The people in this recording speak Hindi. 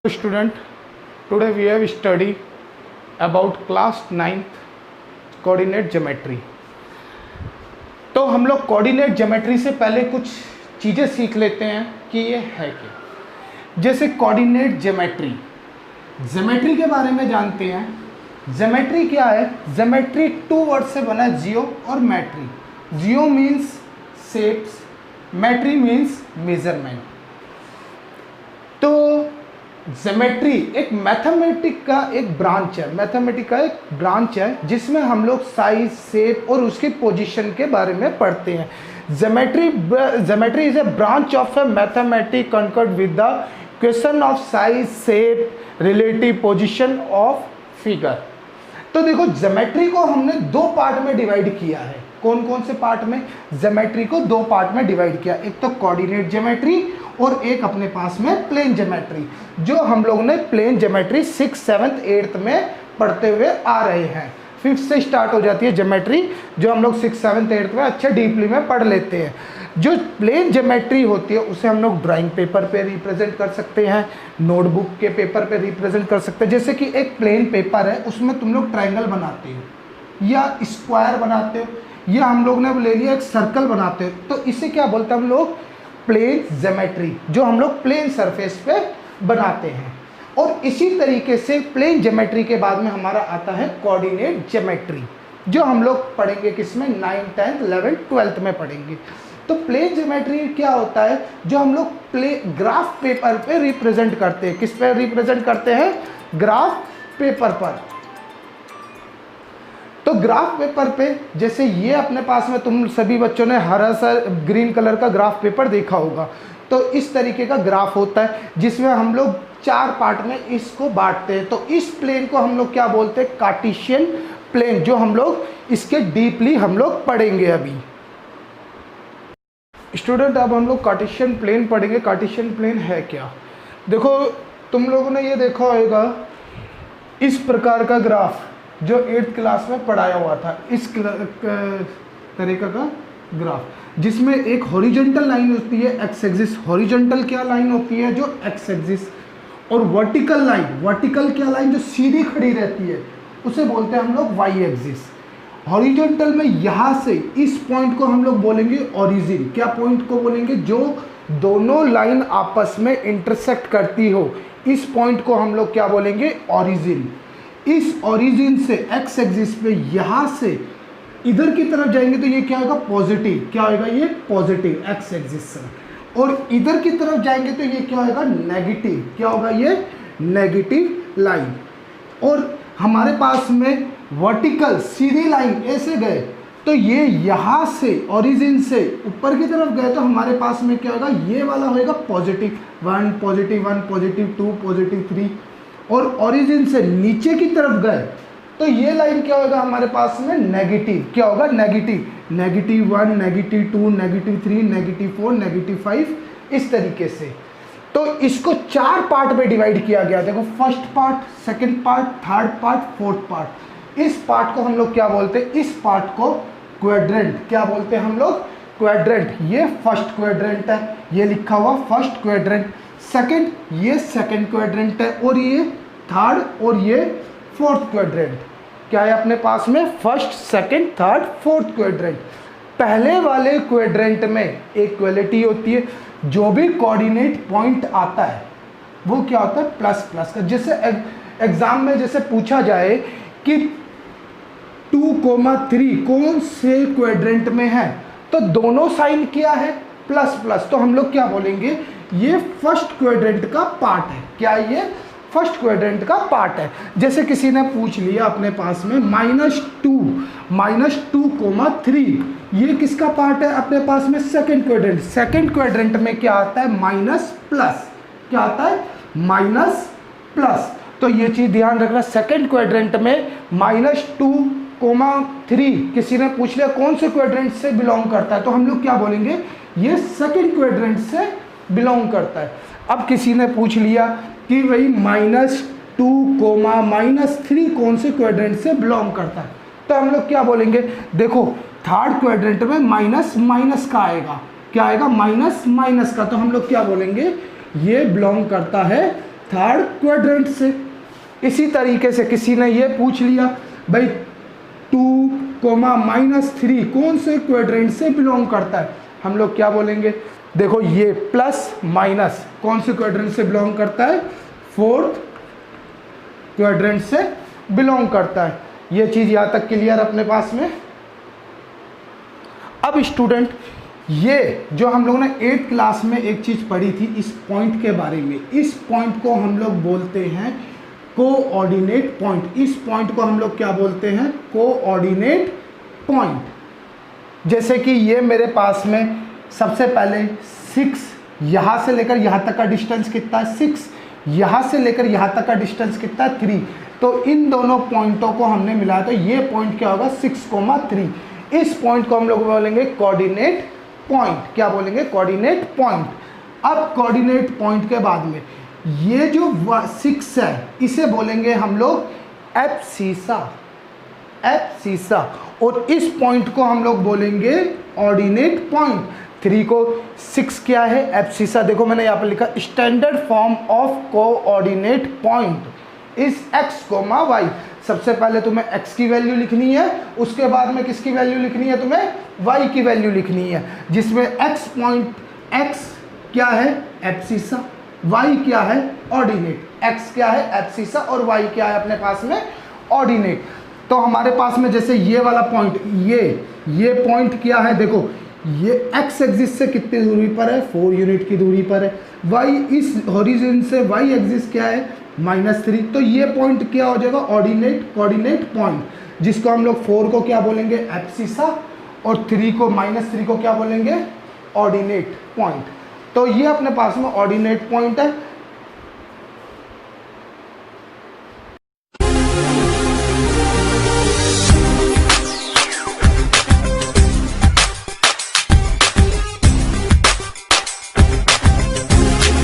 Student, today we have studied about class 9th coordinate geometry. तो हम लोग कोऑर्डिनेट ज्योमेट्री से पहले कुछ चीज़ें सीख लेते हैं कि ये है क्या। जैसे कोऑर्डिनेट ज्योमेट्री के बारे में जानते हैं। ज्योमेट्री क्या है? ज्योमेट्री टू वर्ड से बना है, जियो और मैट्री। Geo means shapes, metry means measurement. तो ज्योमेट्री एक मैथमेटिक का एक ब्रांच है, जिसमें हम लोग साइज, शेप और उसकी पोजीशन के बारे में पढ़ते हैं। Geometry is a branch of A mathematics concerned with the question of size, shape, relative position of figure. तो देखो, ज्योमेट्री को हमने दो पार्ट में डिवाइड किया है। कौन कौन से पार्ट में? ज्योमेट्री को दो पार्ट में डिवाइड किया। एक तो कोऑर्डिनेट ज्योमेट्री और एक अपने पास में प्लेन ज्योमेट्री, जो हम लोग ने plane geometry 6th, 7th, 8th में पढ़ते हुए आ रहे हैं। 5th से स्टार्ट हो जाती है ज्योमेट्री, जो हम लोग 6th, 7th, 8th में अच्छे डीपली में पढ़ लेते हैं। जो प्लेन ज्योमेट्री होती है उसे हम लोग ड्राइंग पेपर पे रिप्रेजेंट कर सकते हैं, नोटबुक के पेपर पे रिप्रेजेंट कर सकते हैं। जैसे कि एक प्लेन पेपर है, उसमें तुम लोग ट्रायंगल बनाते हो या स्क्वायर बनाते हो, या हम लोग ने ले लिया एक सर्कल बनाते हो, तो इसे क्या बोलते हैं हम लोग? प्लेन ज्योमेट्री, जो हम लोग प्लेन सरफेस पे बनाते हैं। और इसी तरीके से प्लेन ज्योमेट्री के बाद में हमारा आता है कोऑर्डिनेट ज्योमेट्री, जो हम लोग पढ़ेंगे किसमें? 9th, 10th, 11th, 12th में पढ़ेंगे। तो प्लेन ज्योमेट्री क्या होता है? जो हम लोग ग्राफ पेपर पे रिप्रेजेंट करते हैं। किस पे रिप्रेजेंट करते हैं? ग्राफ पेपर पर। तो ग्राफ पेपर पे, जैसे ये अपने पास में तुम सभी बच्चों ने हरा सा ग्रीन कलर का ग्राफ पेपर देखा होगा। तो इस तरीके का ग्राफ होता है, जिसमें हम लोग 4 पार्ट में इसको बांटते हैं। तो इस प्लेन को हम लोग क्या बोलते हैं? कार्टेशियन प्लेन, जो हम लोग इसके डीपली हम लोग पढ़ेंगे अभी। स्टूडेंट, अब हम लोग कार्टेशियन प्लेन पढ़ेंगे। कार्टेशियन प्लेन है क्या? देखो, तुम लोगों ने ये देखा होगा इस प्रकार का ग्राफ, जो 8th क्लास में पढ़ाया हुआ था। इस तरीके का ग्राफ, जिसमें एक हॉरिजॉन्टल लाइन होती है, एक्स एक्सिस। हॉरिजॉन्टल क्या लाइन होती है? जो एक्स एक्सिस। और वर्टिकल लाइन, वर्टिकल क्या लाइन? जो सीधी खड़ी रहती है, उसे बोलते हैं हम लोग वाई एक्सिस। हॉरिजॉन्टल में यहाँ से इस पॉइंट को हम लोग बोलेंगे ओरिजिन। क्या पॉइंट को बोलेंगे? जो दोनों लाइन आपस में इंटरसेक्ट करती हो, इस पॉइंट को हम लोग क्या बोलेंगे? ओरिजिन। इस ओरिजिन से एक्स एक्सिस पे यहाँ से इधर की तरफ जाएंगे तो ये क्या होगा? पॉजिटिव। क्या होगा? ये पॉजिटिव एक्स एक्सिस से। और इधर की तरफ जाएंगे तो ये क्या होगा? नेगेटिव। क्या होगा? ये नेगेटिव लाइन। और हमारे पास में वर्टिकल सीधी लाइन ऐसे गए तो ये यहाँ से ओरिजिन से ऊपर की तरफ गए तो हमारे पास में क्या होगा? ये वाला होगा पॉजिटिव 1, पॉजिटिव 1, पॉजिटिव 2, पॉजिटिव 3। और ओरिजिन से नीचे की तरफ गए तो ये लाइन क्या होगा हमारे पास में? नेगेटिव। क्या होगा? नेगेटिव। -1, -2, -3, -4, -5, इस तरीके से। तो इसको 4 पार्ट में डिवाइड किया गया। देखो, first part, second part, third part, fourth part. इस पार्ट को हम लोग क्या बोलते हैं? इस पार्ट को क्वाड्रेंट। क्या बोलते हैं हम लोग? क्वाड्रेंट। ये फर्स्ट क्वाड्रेंट है, ये लिखा हुआ फर्स्ट क्वाड्रेंट। सेकंड, ये सेकंड क्वाड्रेंट है, और ये थर्ड और ये फोर्थ क्वाड्रेंट। क्या है अपने पास में? First, second, third, fourth quadrant. पहले वाले क्वाड्रेंट में इक्वलिटी होती है। जो भी कोऑर्डिनेट पॉइंट आता है वो क्या होता है? प्लस प्लस का। जैसे एग्जाम में जैसे पूछा जाए कि 2,3 कौन से क्वाड्रेंट में है, तो दोनों साइन क्या है? Plus plus. तो हम लोग क्या बोलेंगे? ये फर्स्ट क्वाड्रेंट का पार्ट है। क्या ये फर्स्ट क्वाड्रेंट का पार्ट है? जैसे किसी ने पूछ लिया अपने पास में -2,3, ये किसका पार्ट है अपने पास में? Second quadrant. सेकंड क्वाड्रेंट में क्या आता है? Minus plus. क्या आता है? Minus plus. तो ये चीज ध्यान रखना। सेकंड क्वाड्रेंट में -2,3 किसी ने पूछ लिया कौन से क्वाड्रेंट से बिलोंग करता है, तो हम लोग क्या बोलेंगे? ये सेकंड क्वाड्रेंट से बिलोंग करता है। अब किसी ने पूछ लिया कि भाई -2, -3 कौन से क्वाड्रेंट से बिलोंग करता है, तो हम लोग क्या बोलेंगे? देखो, थर्ड क्वाड्रेंट में माइनस माइनस का आएगा। क्या आएगा? माइनस माइनस का। तो हम लोग क्या बोलेंगे? ये बिलोंग करता है थर्ड क्वाड्रेंट से। इसी तरीके से किसी ने ये पूछ लिया भाई 2,-3 कौन से क्वाड्रेंट से बिलोंग करता है, हम लोग क्या बोलेंगे, देखो ये प्लस माइनस कौन से क्वाड्रेंट से बिलोंग करता है, फोर्थ क्वाड्रेंट से बिलोंग करता है। ये चीज यहां तक क्लियर अपने पास में। अब स्टूडेंट ये जो हम लोगों ने 8th क्लास में एक चीज पढ़ी थी इस पॉइंट के बारे में, इस पॉइंट को हम लोग बोलते हैं कोऑर्डिनेट पॉइंट। इस पॉइंट को हम लोग क्या बोलते हैं, कोऑर्डिनेट पॉइंट। जैसे कि ये मेरे पास में सबसे पहले 6 यहाँ से लेकर यहाँ तक का डिस्टेंस कितना है 6, यहाँ से लेकर यहाँ तक का डिस्टेंस कितना है 3, तो इन दोनों पॉइंटों को हमने मिलाया तो ये पॉइंट क्या होगा 6,3। इस पॉइंट को हम लोग बोलेंगे कोऑर्डिनेट पॉइंट। क्या बोलेंगे, कोऑर्डिनेट पॉइंट। अब कोऑर्डिनेट पॉइंट के बाद में ये जो 6 है इसे बोलेंगे हम लोग एब्सिसा, एब्सिसा, और इस पॉइंट को हम लोग बोलेंगे ऑर्डिनेट पॉइंट। 3 को 6 क्या है, एब्सिसा। देखो मैंने यहाँ पर लिखा standard form of coordinate point is x, y। सबसे पहले तुम्हें x की वैल्यू लिखनी है, उसके बाद में किसकी वैल्यू लिखनी है, तुम्हें y की वैल्यू लिखनी है, जिसमें x पॉइंट, x क्या है एब्सिसा, y क्या है ऑर्डिनेट। x क्या है एब्सिसा और y क्या है अपने पास में ऑर्डिनेट। तो हमारे पास में जैसे ये वाला पॉइंट, ये पॉइंट क्या है, देखो ये x एक्सिस से कितनी दूरी पर है, 4 यूनिट की दूरी पर है। y इस हॉरिजॉन से y एक्सिस क्या है -3, तो ये पॉइंट क्या हो जाएगा ऑर्डिनेट, कोऑर्डिनेट पॉइंट, जिसको हम लोग 4 को क्या बोलेंगे एब्सिसा और 3 को -3 को क्या बोलेंगे ऑर्डिनेट पॉइंट। तो ये अपने पास में ऑर्डिनेट पॉइंट है।